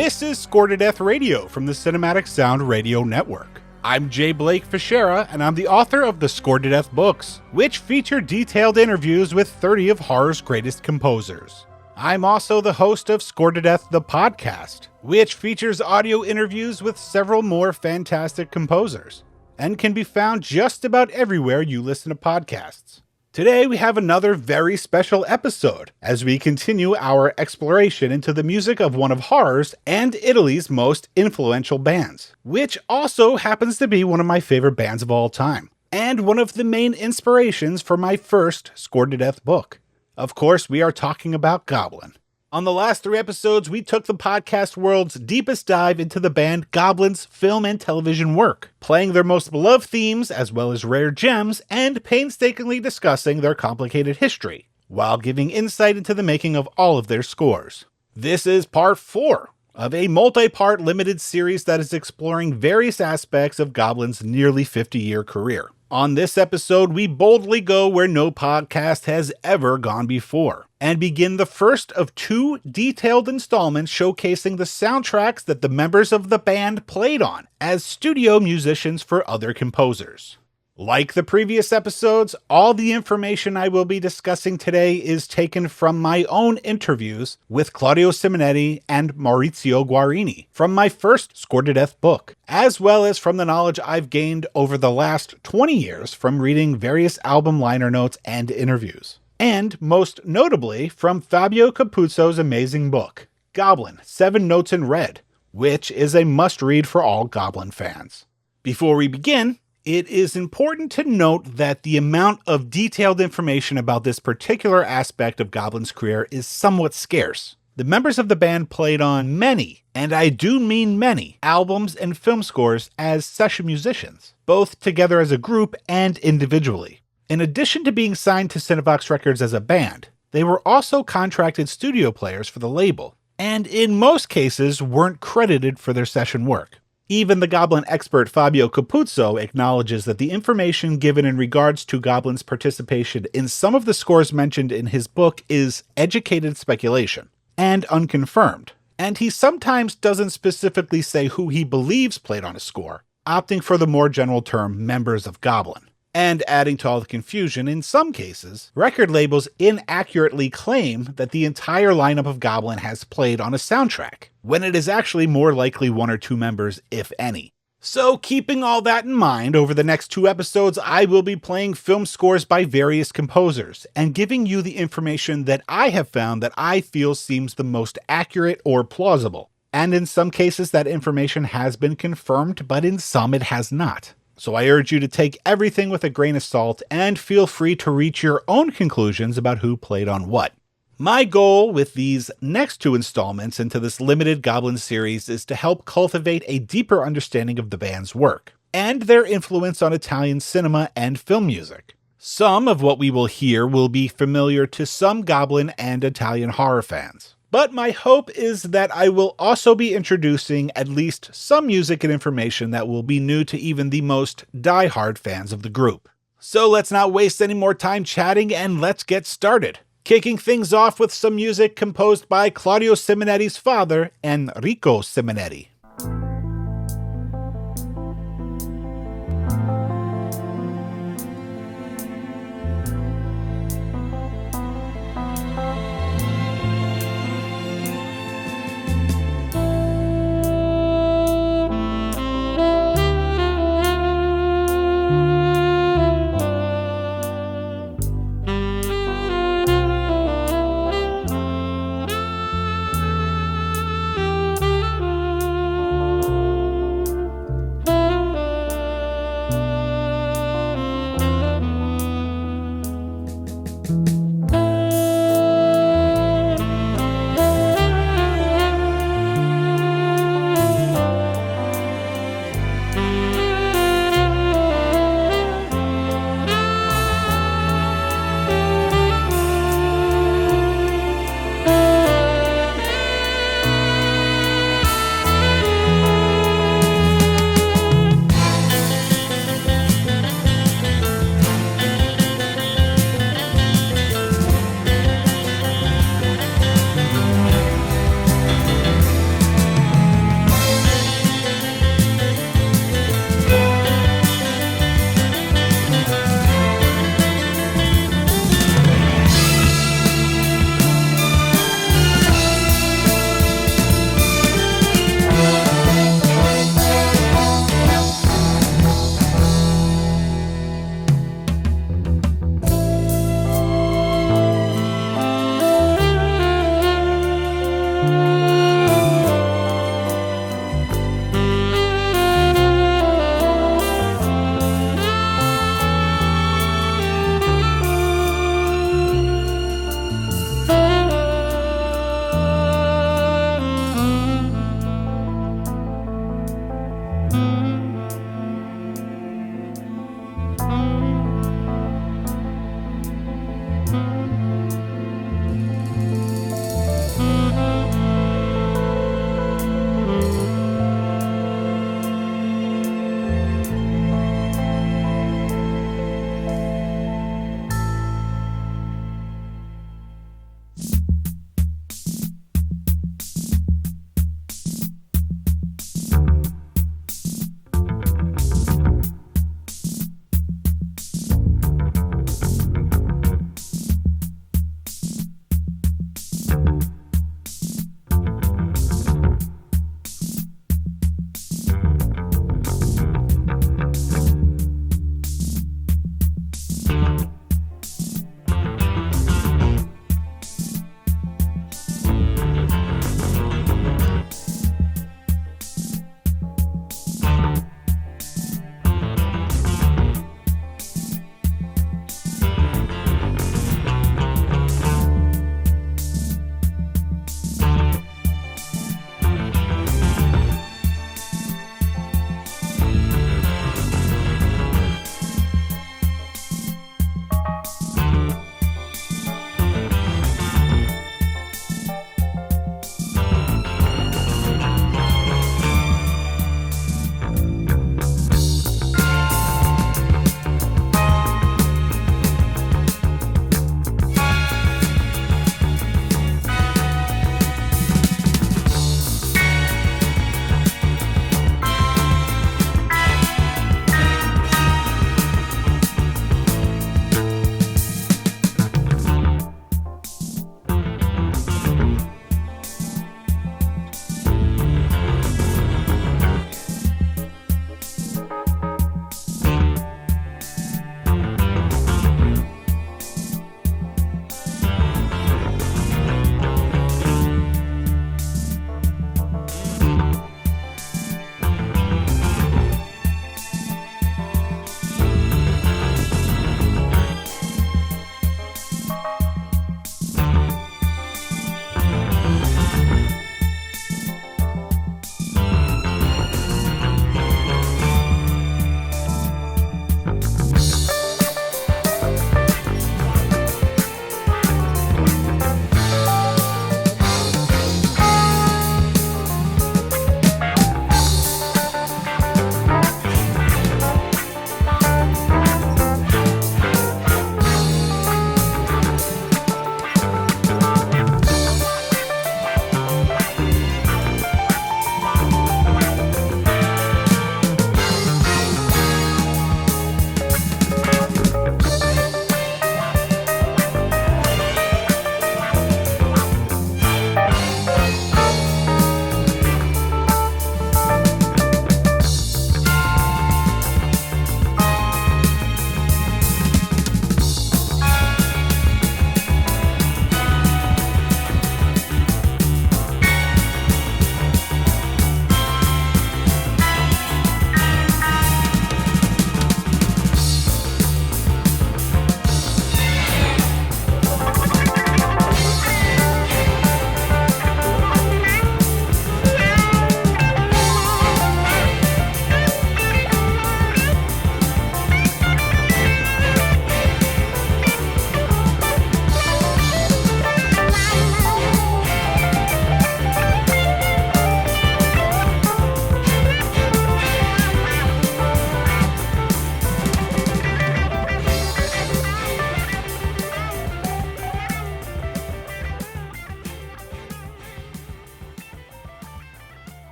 This is Score to Death Radio from the Cinematic Sound Radio Network. I'm J. Blake Fichera, and I'm the author of the Score to Death books, which feature detailed interviews with 30 of horror's greatest composers. I'm also the host of Score to Death, the podcast, which features audio interviews with several more fantastic composers, and can be found just about everywhere you listen to podcasts. Today we have another very special episode as we continue our exploration into the music of one of horror's and Italy's most influential bands, which also happens to be one of my favorite bands of all time, and one of the main inspirations for my first Score to Death book. Of course, we are talking about Goblin. On the last 3 episodes, we took the podcast world's deepest dive into the band Goblin's film and television work, playing their most beloved themes as well as rare gems, and painstakingly discussing their complicated history, while giving insight into the making of all of their scores. This is part 4 of a multi-part limited series that is exploring various aspects of Goblin's nearly 50-year career. On this episode, we boldly go where no podcast has ever gone before, and begin the first of 2 detailed installments showcasing the soundtracks that the members of the band played on as studio musicians for other composers. Like the previous episodes, all the information I will be discussing today is taken from my own interviews with Claudio Simonetti and Maurizio Guarini from my first Score to Death book, as well as from the knowledge I've gained over the last 20 years from reading various album liner notes and interviews. And most notably from Fabio Capuzzo's amazing book, Goblin, 7 Notes in Red, which is a must-read for all Goblin fans. Before we begin, it is important to note that the amount of detailed information about this particular aspect of Goblin's career is somewhat scarce. The members of the band played on many, and I do mean many, albums and film scores as session musicians, both together as a group and individually. In addition to being signed to Cinevox Records as a band, they were also contracted studio players for the label, and in most cases weren't credited for their session work. Even the Goblin expert Fabio Capuzzo acknowledges that the information given in regards to Goblin's participation in some of the scores mentioned in his book is educated speculation and unconfirmed, and he sometimes doesn't specifically say who he believes played on a score, opting for the more general term members of Goblin. And adding to all the confusion, in some cases, record labels inaccurately claim that the entire lineup of Goblin has played on a soundtrack, when it is actually more likely 1 or 2 members, if any. So keeping all that in mind, over the next 2 episodes, I will be playing film scores by various composers, and giving you the information that I have found that I feel seems the most accurate or plausible. And in some cases that information has been confirmed, but in some it has not. So I urge you to take everything with a grain of salt and feel free to reach your own conclusions about who played on what. My goal with these next 2 installments into this limited Goblin series is to help cultivate a deeper understanding of the band's work and their influence on Italian cinema and film music. Some of what we will hear will be familiar to some Goblin and Italian horror fans. But my hope is that I will also be introducing at least some music and information that will be new to even the most die-hard fans of the group. So let's not waste any more time chatting and let's get started. Kicking things off with some music composed by Claudio Simonetti's father, Enrico Simonetti.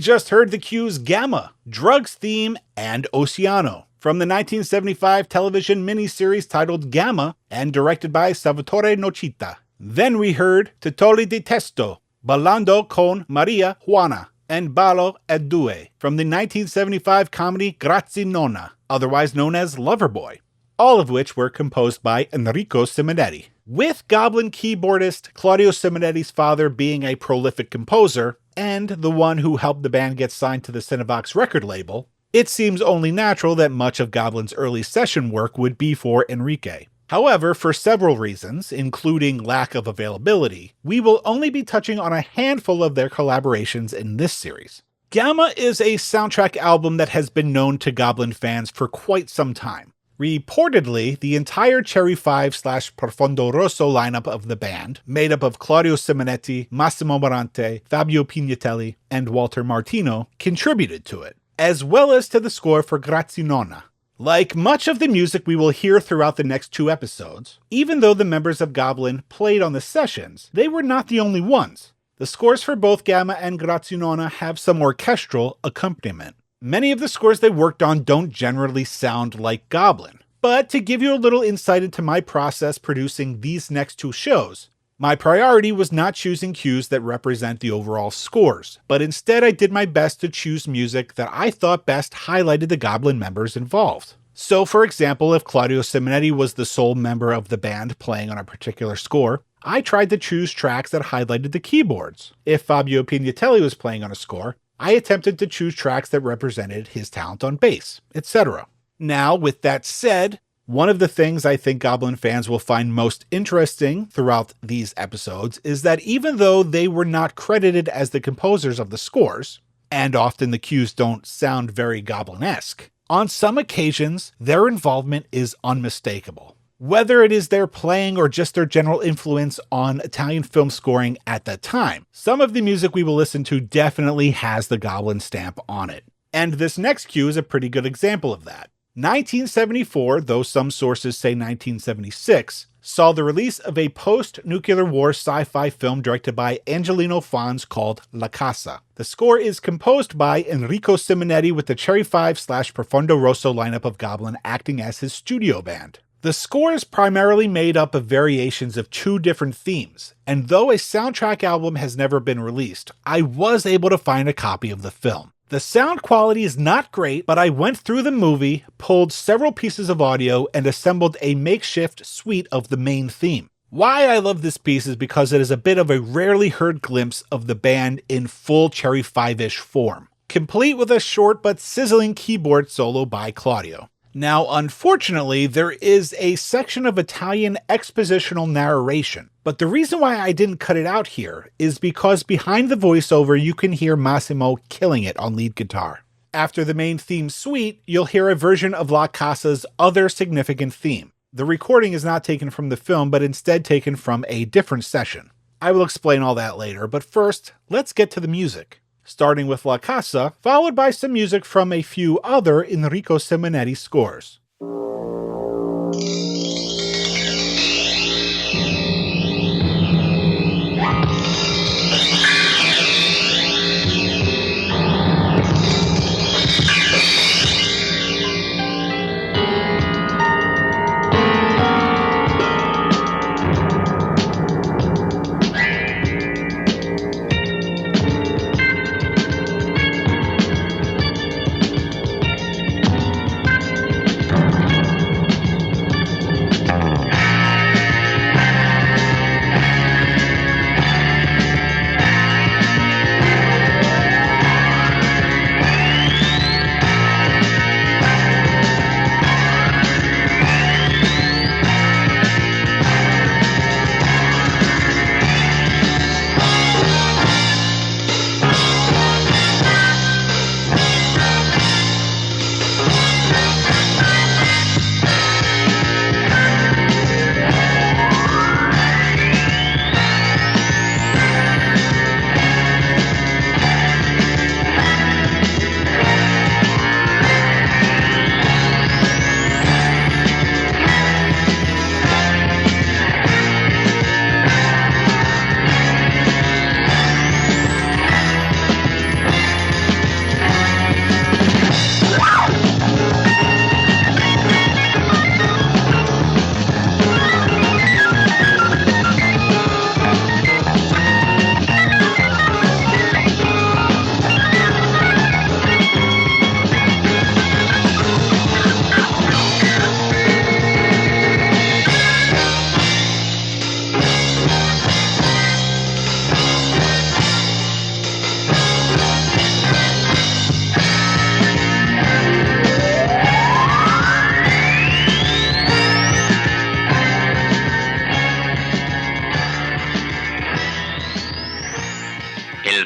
just heard the cues Gamma, Drugs Theme, and Oceano from the 1975 television miniseries titled Gamma and directed by Salvatore Nocita. Then we heard Titoli di Testo, Ballando con Maria Juana, and Ballo e Due from the 1975 comedy Grazie Nonna, otherwise known as Loverboy, all of which were composed by Enrico Simonetti. With Goblin keyboardist Claudio Simonetti's father being a prolific composer, and the one who helped the band get signed to the Cinevox record label, it seems only natural that much of Goblin's early session work would be for Enrique. However, for several reasons, including lack of availability, we will only be touching on a handful of their collaborations in this series. Gamma is a soundtrack album that has been known to Goblin fans for quite some time. Reportedly, the entire Cherry 5/Profondo Rosso lineup of the band, made up of Claudio Simonetti, Massimo Morante, Fabio Pignatelli, and Walter Martino, contributed to it, as well as to the score for Grazie Nonna. Like much of the music we will hear throughout the next 2 episodes, even though the members of Goblin played on the sessions, they were not the only ones. The scores for both Gamma and Grazie Nonna have some orchestral accompaniment. Many of the scores they worked on don't generally sound like Goblin, but to give you a little insight into my process producing these next 2 shows, my priority was not choosing cues that represent the overall scores, but instead I did my best to choose music that I thought best highlighted the Goblin members involved. So for example, if Claudio Simonetti was the sole member of the band playing on a particular score, I tried to choose tracks that highlighted the keyboards. If Fabio Pignatelli was playing on a score, I attempted to choose tracks that represented his talent on bass, etc. Now, with that said, one of the things I think Goblin fans will find most interesting throughout these episodes is that even though they were not credited as the composers of the scores, and often the cues don't sound very Goblin-esque, on some occasions their involvement is unmistakable. Whether it is their playing or just their general influence on Italian film scoring at the time, some of the music we will listen to definitely has the Goblin stamp on it. And this next cue is a pretty good example of that. 1974, though some sources say 1976, saw the release of a post-nuclear war sci-fi film directed by Angelino Fons called La Casa. The score is composed by Enrico Simonetti with the Cherry 5/Profondo Rosso lineup of Goblin acting as his studio band. The score is primarily made up of variations of 2 different themes, and though a soundtrack album has never been released, I was able to find a copy of the film. The sound quality is not great, but I went through the movie, pulled several pieces of audio, and assembled a makeshift suite of the main theme. Why I love this piece is because it is a bit of a rarely heard glimpse of the band in full Cherry 5-ish form, complete with a short but sizzling keyboard solo by Claudio. Now, unfortunately, there is a section of Italian expositional narration, but the reason why I didn't cut it out here is because behind the voiceover you can hear Massimo killing it on lead guitar. After the main theme suite, you'll hear a version of La Casa's other significant theme. The recording is not taken from the film, but instead taken from a different session. I will explain all that later, but first, let's get to the music. Starting with La Casa, followed by some music from a few other Enrico Simonetti scores.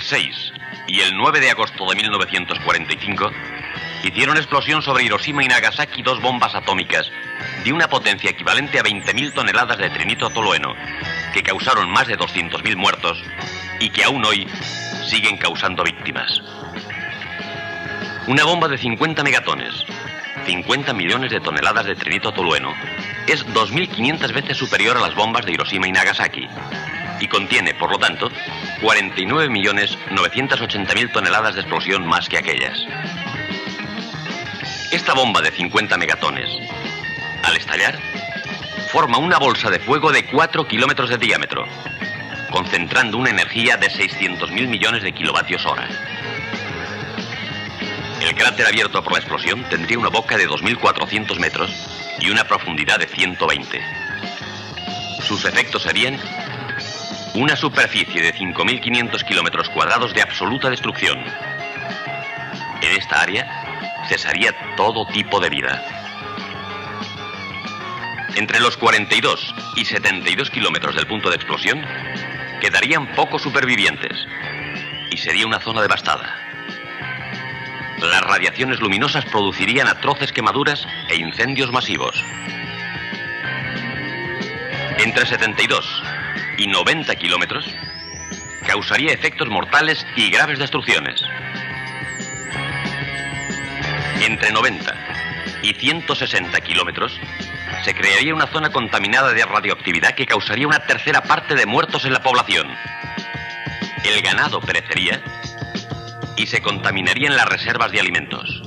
6 y el 9 de agosto de 1945 hicieron explosión sobre Hiroshima y Nagasaki 2 bombas atómicas de una potencia equivalente a 20.000 toneladas de trinito tolueno, que causaron más de 200.000 muertos y que aún hoy siguen causando víctimas. Una bomba de 50 megatones, 50 millones de toneladas de trinito tolueno, es 2.500 veces superior a las bombas de Hiroshima y Nagasaki y contiene, por lo tanto, 49.980.000 toneladas de explosión más que aquellas. Esta bomba de 50 megatones, al estallar, forma una bolsa de fuego de 4 kilómetros de diámetro, concentrando una energía de 600.000 millones de kilovatios hora. El cráter abierto por la explosión tendría una boca de 2.400 metros y una profundidad de 120. Sus efectos serían una superficie de 5.500 kilómetros cuadrados de absoluta destrucción. En esta área cesaría todo tipo de vida. Entre los 42 y 72 kilómetros del punto de explosión quedarían pocos supervivientes y sería una zona devastada. Las radiaciones luminosas producirían atroces quemaduras e incendios masivos. Entre 72 y 90 kilómetros causaría efectos mortales y graves destrucciones. Entre 90 y 160 kilómetros se crearía una zona contaminada de radioactividad que causaría una tercera parte de muertos en la población. El ganado perecería y se contaminarían las reservas de alimentos.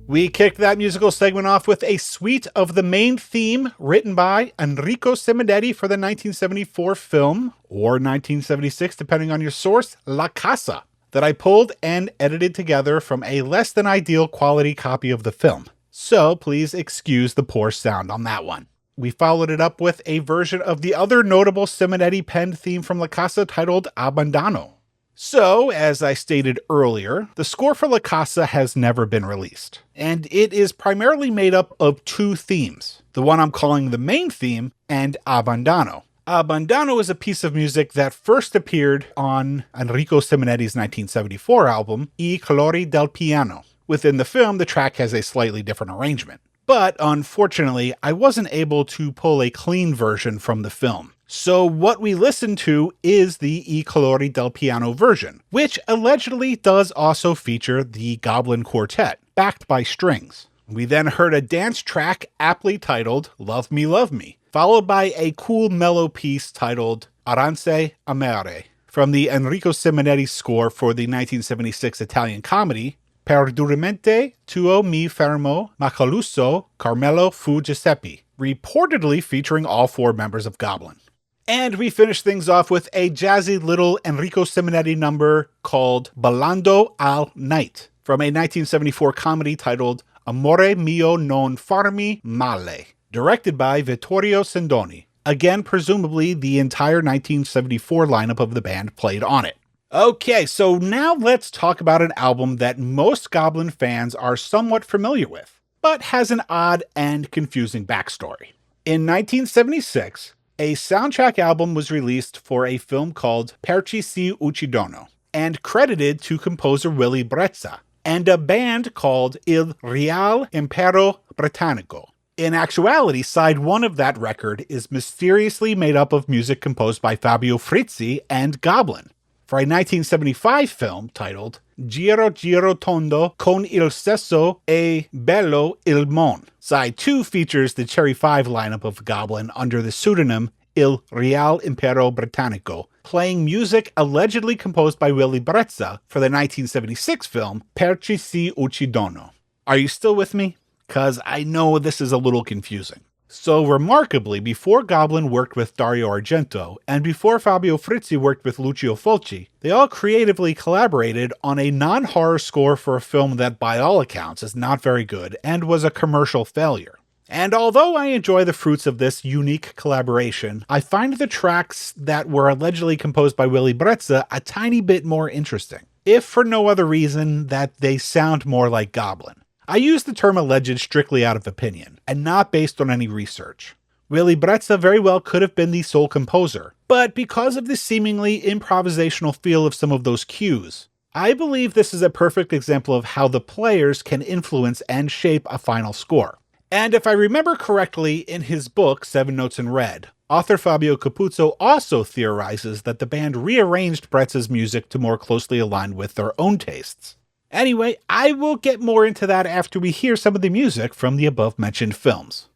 We kicked that musical segment off with a suite of the main theme written by Enrico Simonetti for the 1974 film, or 1976, depending on your source, La Casa, that I pulled and edited together from a less than ideal quality copy of the film. So please excuse the poor sound on that one. We followed it up with a version of the other notable Simonetti penned theme from La Casa titled Abandano. So, as I stated earlier, the score for La Casa has never been released, and it is primarily made up of two themes, the one I'm calling the main theme and Abandano. Abandano is a piece of music that first appeared on Enrico Simonetti's 1974 album, I colori del piano. Within the film, the track has a slightly different arrangement. But unfortunately, I wasn't able to pull a clean version from the film. So what we listened to is the I colori del piano version, which allegedly does also feature the Goblin Quartet, backed by strings. We then heard a dance track aptly titled Love Me, followed by a cool mellow piece titled Arance Amare, from the Enrico Simonetti score for the 1976 Italian comedy Per duramente tuo mi fermo Macaluso Carmelo fu Giuseppe, reportedly featuring all four members of Goblin. And we finished things off with a jazzy little Enrico Simonetti number called Ballando al Night, from a 1974 comedy titled Amore mio non farmi male, directed by Vittorio Sindoni. Again, presumably the entire 1974 lineup of the band played on it. Okay, so now let's talk about an album that most Goblin fans are somewhat familiar with, but has an odd and confusing backstory. In 1976, a soundtrack album was released for a film called Perci si uccidono, and credited to composer Willy Brezza, and a band called Il Real Impero Britannico. In actuality, side one of that record is mysteriously made up of music composed by Fabio Frizzi and Goblin, for a 1975 film titled Giro Giro Tondo con il stesso e bello il mon. Side 2 features the Cherry 5 lineup of Goblin under the pseudonym Il Real Impero Britannico, playing music allegedly composed by Willy Brezza for the 1976 film Perci si uccidono. Are you still with me? Cause I know this is a little confusing. So remarkably, before Goblin worked with Dario Argento, and before Fabio Frizzi worked with Lucio Fulci, they all creatively collaborated on a non-horror score for a film that by all accounts is not very good and was a commercial failure. And although I enjoy the fruits of this unique collaboration, I find the tracks that were allegedly composed by Willy Brezza a tiny bit more interesting, if for no other reason that they sound more like Goblin. I use the term alleged strictly out of opinion, and not based on any research. Willy Brezza very well could have been the sole composer, but because of the seemingly improvisational feel of some of those cues, I believe this is a perfect example of how the players can influence and shape a final score. And if I remember correctly, in his book, 7 Notes in Red, author Fabio Capuzzo also theorizes that the band rearranged Brezza's music to more closely align with their own tastes. Anyway, I will get more into that after we hear some of the music from the above-mentioned films.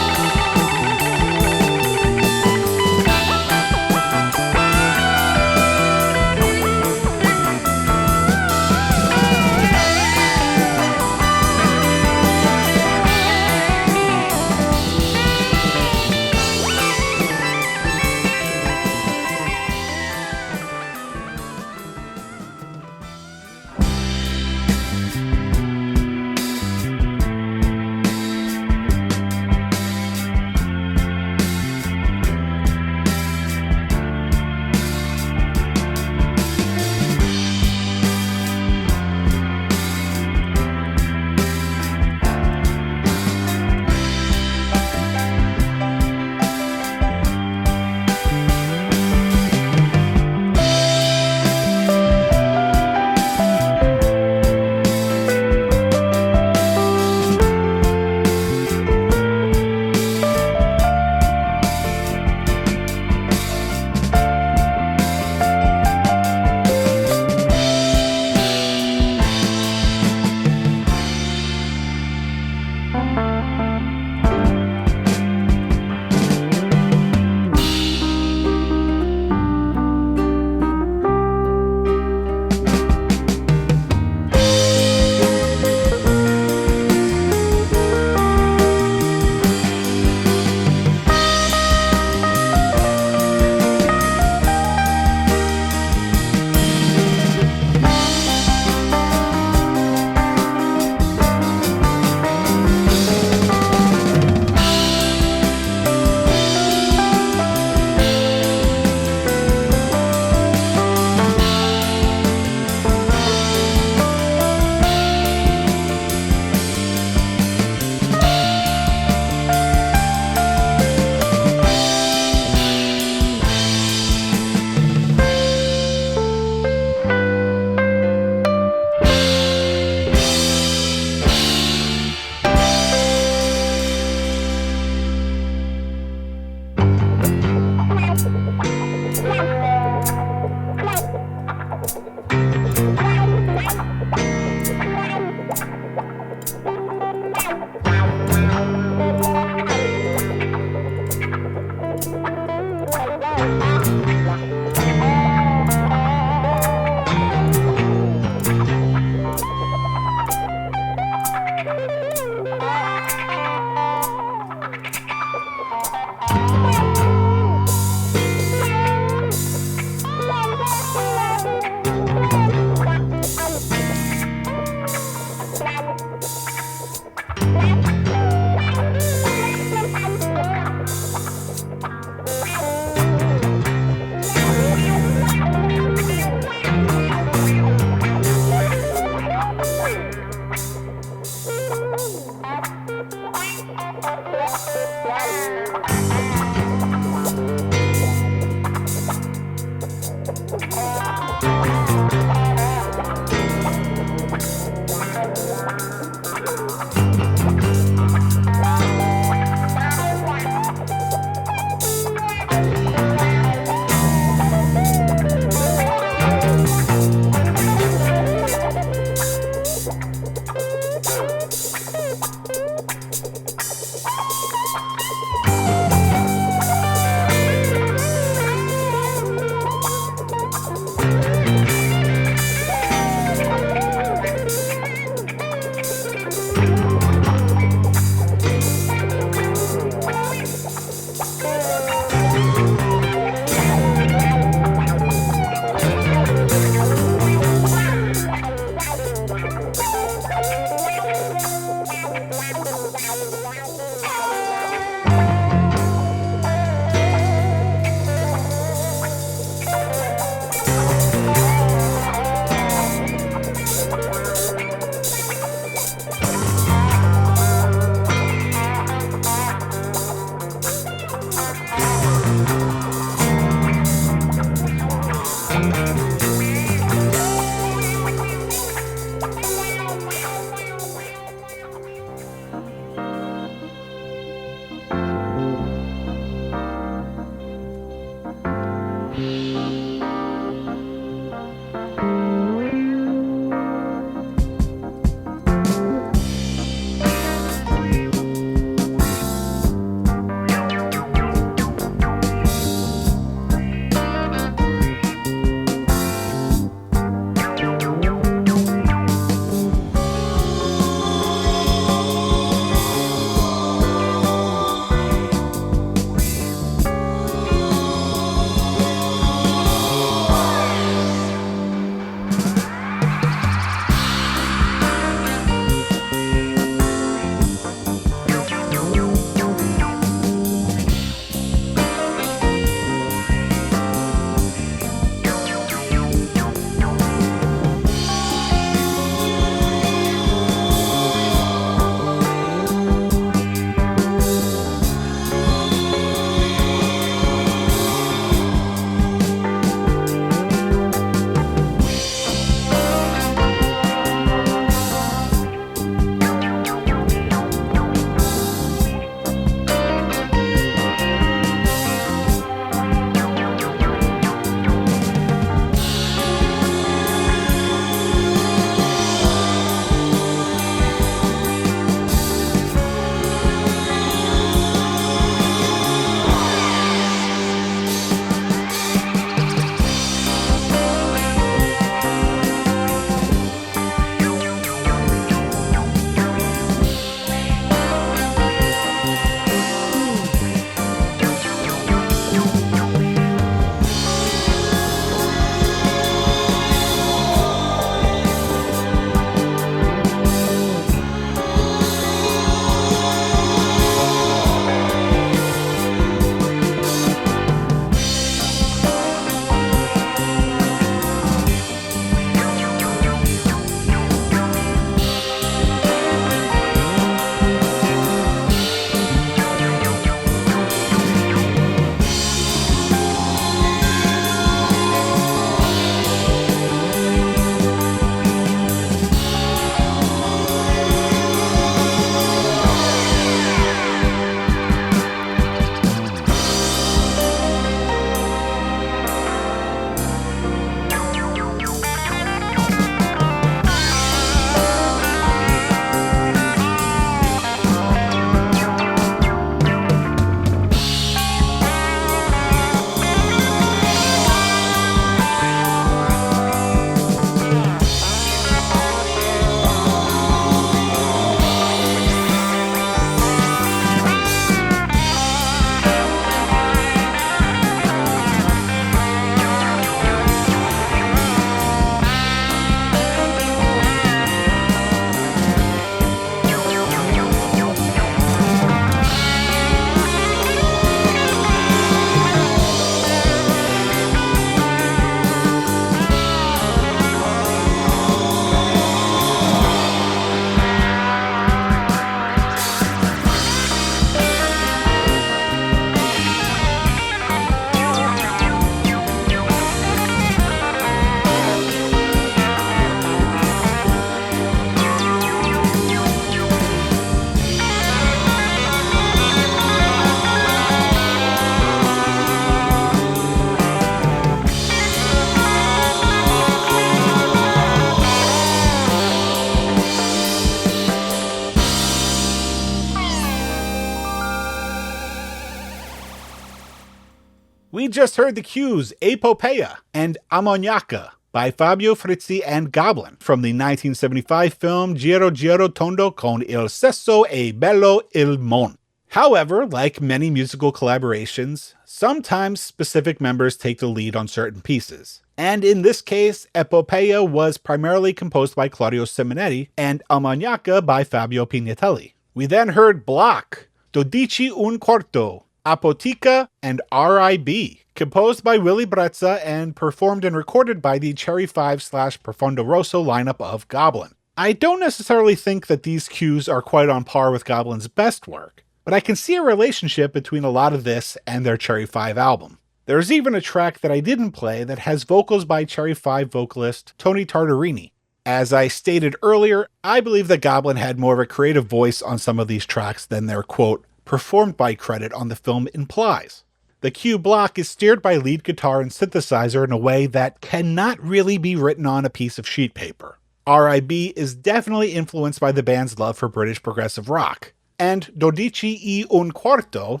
We just heard the cues Epopeia and Ammoniaca by Fabio Frizzi and Goblin from the 1975 film Giro Giro Tondo con il sesso e bello il mon. However, like many musical collaborations, sometimes specific members take the lead on certain pieces. And in this case, Epopeia was primarily composed by Claudio Simonetti and Ammoniaca by Fabio Pignatelli. We then heard Block, Dodici un quarto, Apotica, and R.I.B., composed by Willy Brezza and performed and recorded by the Cherry 5/Profondo Rosso lineup of Goblin. I don't necessarily think that these cues are quite on par with Goblin's best work, but I can see a relationship between a lot of this and their Cherry 5 album. There's even a track that I didn't play that has vocals by Cherry 5 vocalist Tony Tartarini. As I stated earlier, I believe that Goblin had more of a creative voice on some of these tracks than their, quote, performed by credit on the film implies. The cue Block is steered by lead guitar and synthesizer in a way that cannot really be written on a piece of sheet paper. R.I.B. is definitely influenced by the band's love for British progressive rock, and Dodici e un quarto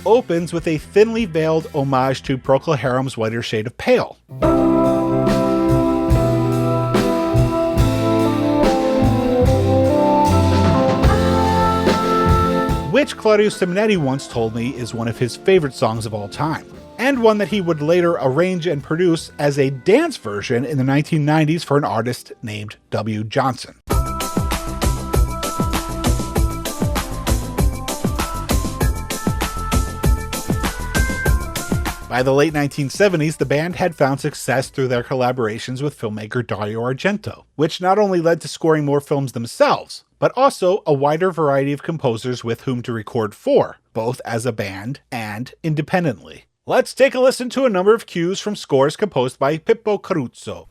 opens with a thinly veiled homage to Procol Harum's Whiter Shade of Pale. Which Claudio Simonetti once told me is one of his favorite songs of all time, and one that he would later arrange and produce as a dance version in the 1990s for an artist named W. Johnson. By the late 1970s, the band had found success through their collaborations with filmmaker Dario Argento, which not only led to scoring more films themselves, but also a wider variety of composers with whom to record for, both as a band and independently. Let's take a listen to a number of cues from scores composed by Pippo Caruso.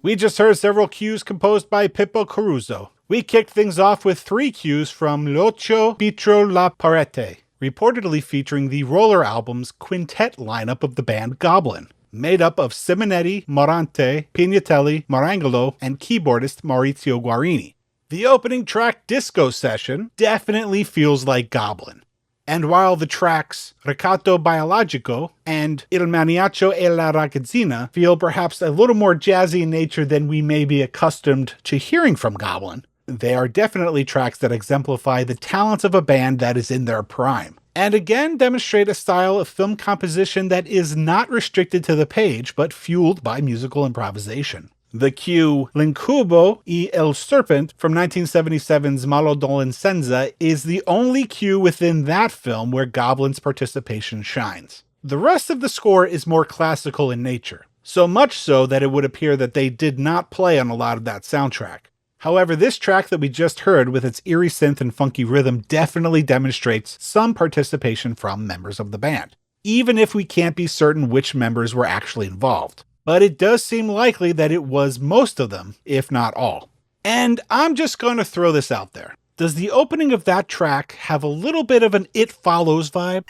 We just heard several cues composed by Pippo Caruso. We kicked things off with 3 cues from L'Ocho Pietro La Parete, reportedly featuring the Roller album's quintet lineup of the band Goblin, made up of Simonetti, Morante, Pignatelli, Marangolo, and keyboardist Maurizio Guarini. The opening track, Disco Session, definitely feels like Goblin. And while the tracks Ricatto Biologico and Il Maniaco e la Ragazzina feel perhaps a little more jazzy in nature than we may be accustomed to hearing from Goblin, they are definitely tracks that exemplify the talents of a band that is in their prime, and again demonstrate a style of film composition that is not restricted to the page, but fueled by musical improvisation. The cue L'Incubo e il Serpent from 1977's Malodolcenza is the only cue within that film where Goblin's participation shines. The rest of the score is more classical in nature, so much so that it would appear that they did not play on a lot of that soundtrack. However, this track that we just heard with its eerie synth and funky rhythm definitely demonstrates some participation from members of the band, even if we can't be certain which members were actually involved. But it does seem likely that it was most of them, if not all. And I'm just going to throw this out there. Does the opening of that track have a little bit of an It Follows vibe?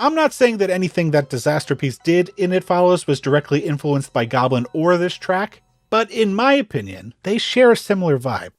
I'm not saying that anything that Disasterpiece did in It Follows was directly influenced by Goblin or this track, but in my opinion, they share a similar vibe.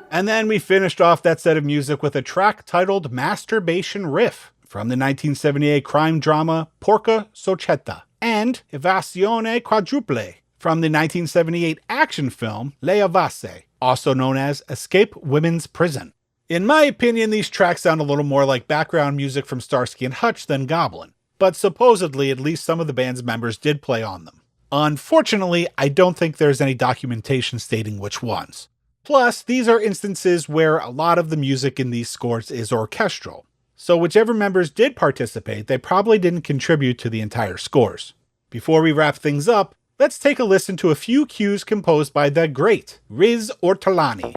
And then we finished off that set of music with a track titled Masturbation Riff from the 1978 crime drama Porca Società, and Evasione Quadruple from the 1978 action film Le Evase, also known as Escape Women's Prison. In my opinion, these tracks sound a little more like background music from Starsky and Hutch than Goblin, but supposedly at least some of the band's members did play on them. Unfortunately, I don't think there's any documentation stating which ones. Plus, these are instances where a lot of the music in these scores is orchestral, so whichever members did participate, they probably didn't contribute to the entire scores. Before we wrap things up, let's take a listen to a few cues composed by the great Riz Ortolani.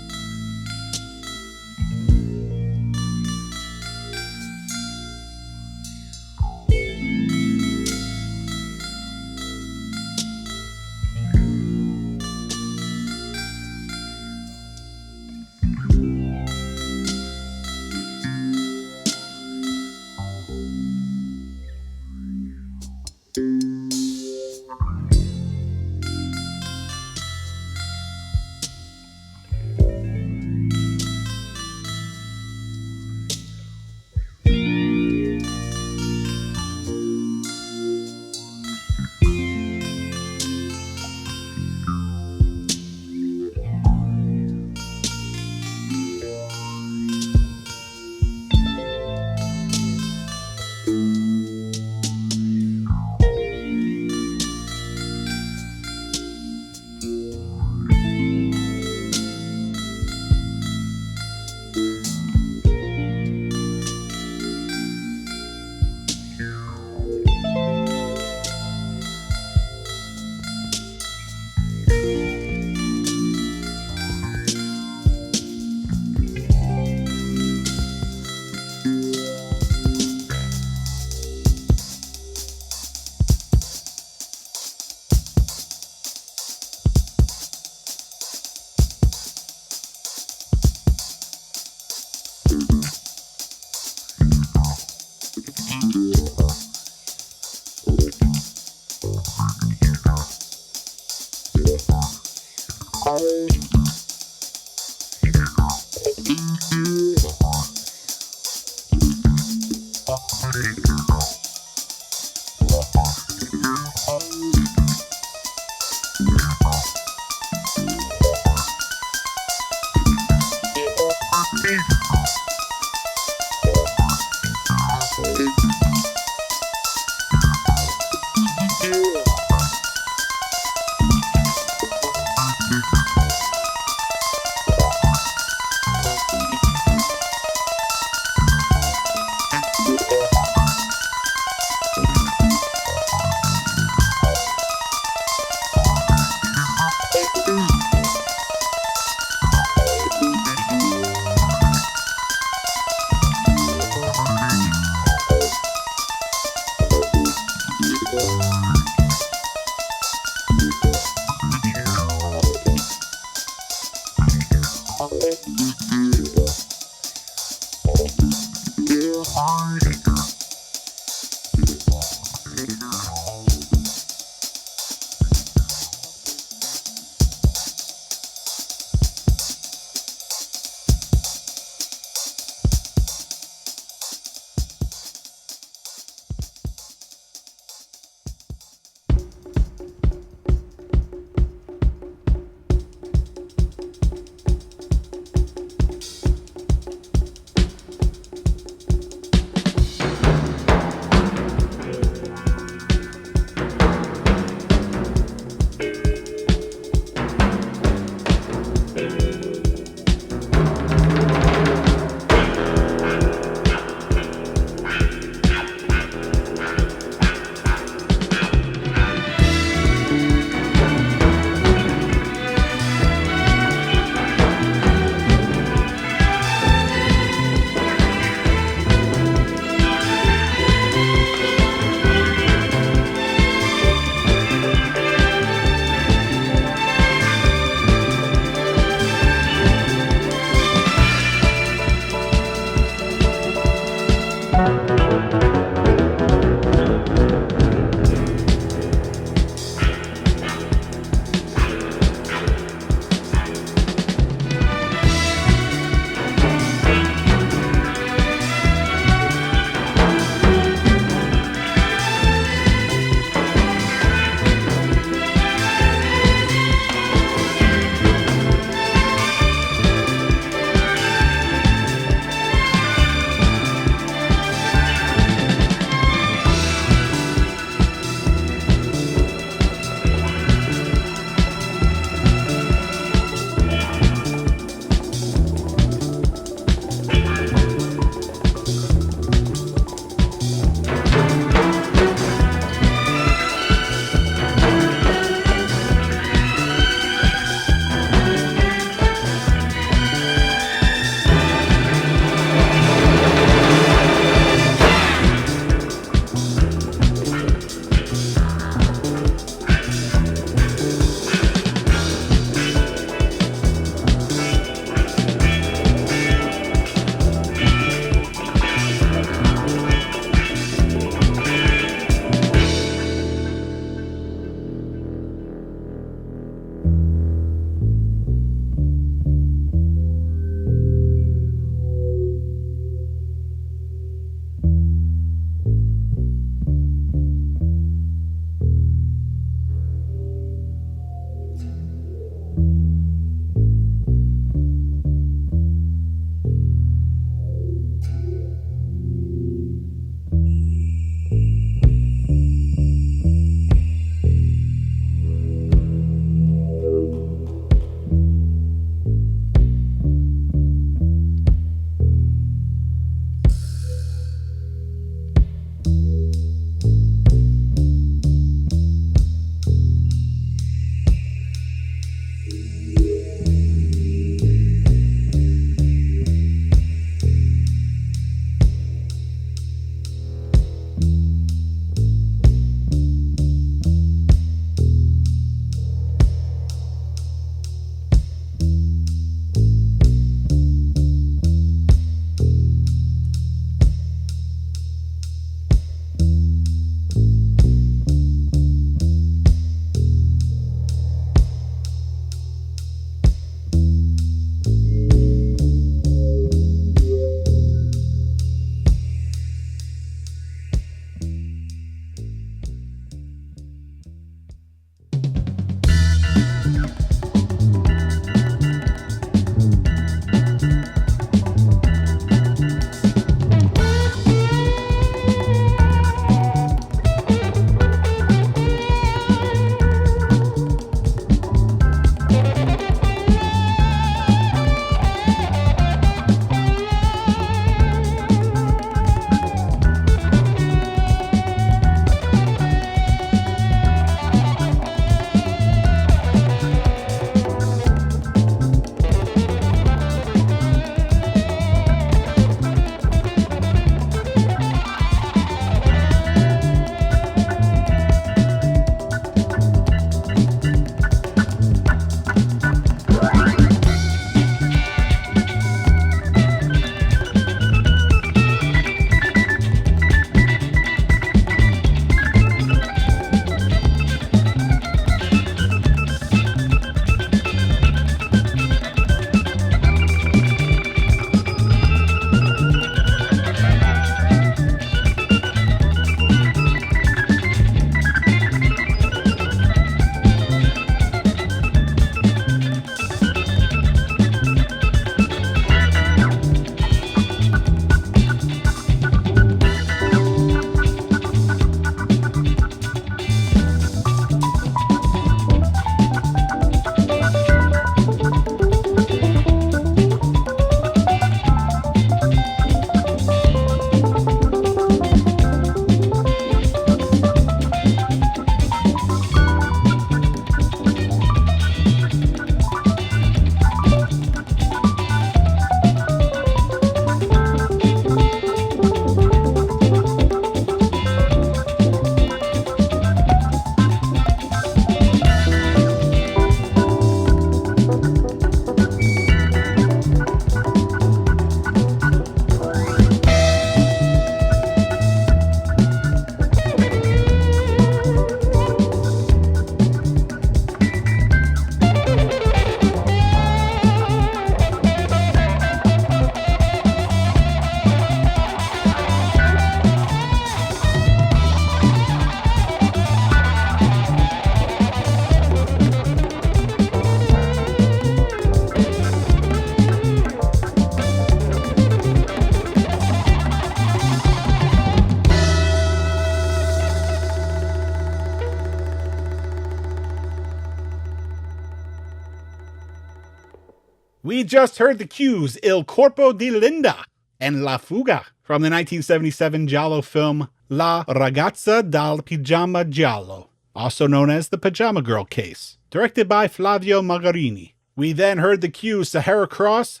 We just heard the cues Il Corpo di Linda and La Fuga from the 1977 giallo film La Ragazza dal Pigiama Giallo, also known as The Pajama Girl Case, directed by Flavio Magarini. We then heard the cues Sahara Cross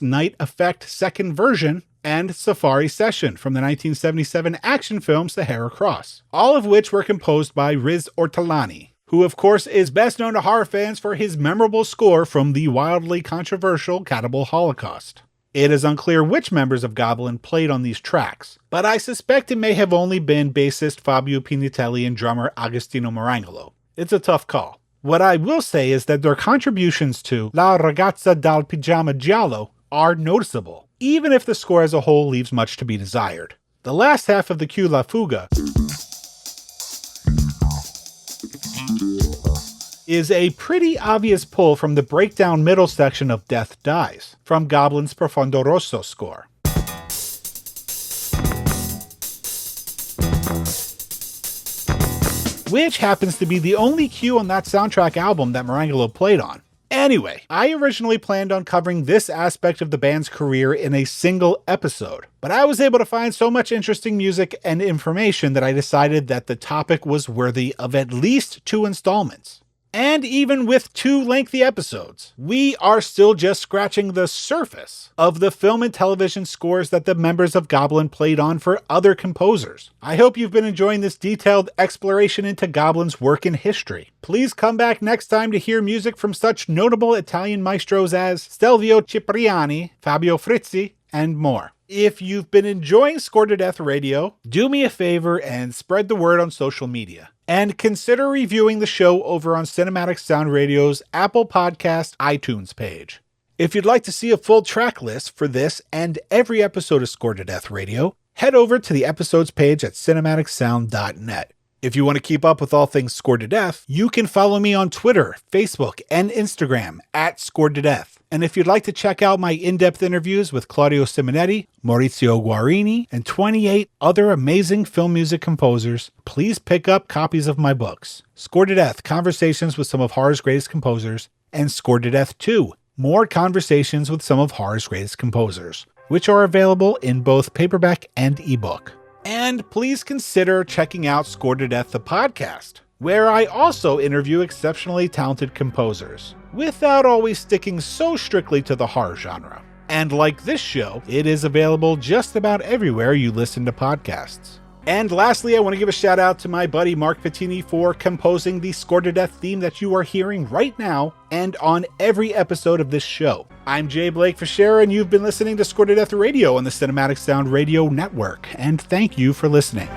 Night Effect Second Version, and Safari Session from the 1977 action film Sahara Cross, all of which were composed by Riz Ortolani, who of course is best known to horror fans for his memorable score from the wildly controversial Cannibal Holocaust. It is unclear which members of Goblin played on these tracks, but I suspect it may have only been bassist Fabio Pinitelli and drummer Agostino Marangolo. It's a tough call. What I will say is that their contributions to La Ragazza dal Pigiama Giallo are noticeable, even if the score as a whole leaves much to be desired. The last half of the cue La Fuga is a pretty obvious pull from the breakdown middle section of Death Dies, from Goblin's Profondo Rosso score. Which happens to be the only cue on that soundtrack album that Marangolo played on. Anyway, I originally planned on covering this aspect of the band's career in a single episode, but I was able to find so much interesting music and information that I decided that the topic was worthy of at least 2 installments. And even with 2 lengthy episodes, we are still just scratching the surface of the film and television scores that the members of Goblin played on for other composers. I hope you've been enjoying this detailed exploration into Goblin's work and history. Please come back next time to hear music from such notable Italian maestros as Stelvio Cipriani, Fabio Frizzi, and more. If you've been enjoying Score to Death Radio, do me a favor and spread the word on social media. And consider reviewing the show over on Cinematic Sound Radio's Apple Podcast iTunes page. If you'd like to see a full track list for this and every episode of Score to Death Radio, head over to the episodes page at cinematicsound.net. If you want to keep up with all things Score to Death, you can follow me on Twitter, Facebook, and Instagram at Score to Death. And if you'd like to check out my in-depth interviews with Claudio Simonetti, Maurizio Guarini, and 28 other amazing film music composers, please pick up copies of my books, Score to Death, Conversations with Some of Horror's Greatest Composers, and Score to Death 2, More Conversations with Some of Horror's Greatest Composers, which are available in both paperback and ebook. And please consider checking out Score to Death the podcast, where I also interview exceptionally talented composers, without always sticking so strictly to the horror genre. And like this show, it is available just about everywhere you listen to podcasts. And lastly, I want to give a shout out to my buddy Mark Pettini for composing the Score to Death theme that you are hearing right now and on every episode of this show. I'm Jay Blake Fichera, and you've been listening to Score to Death Radio on the Cinematic Sound Radio Network, and thank you for listening.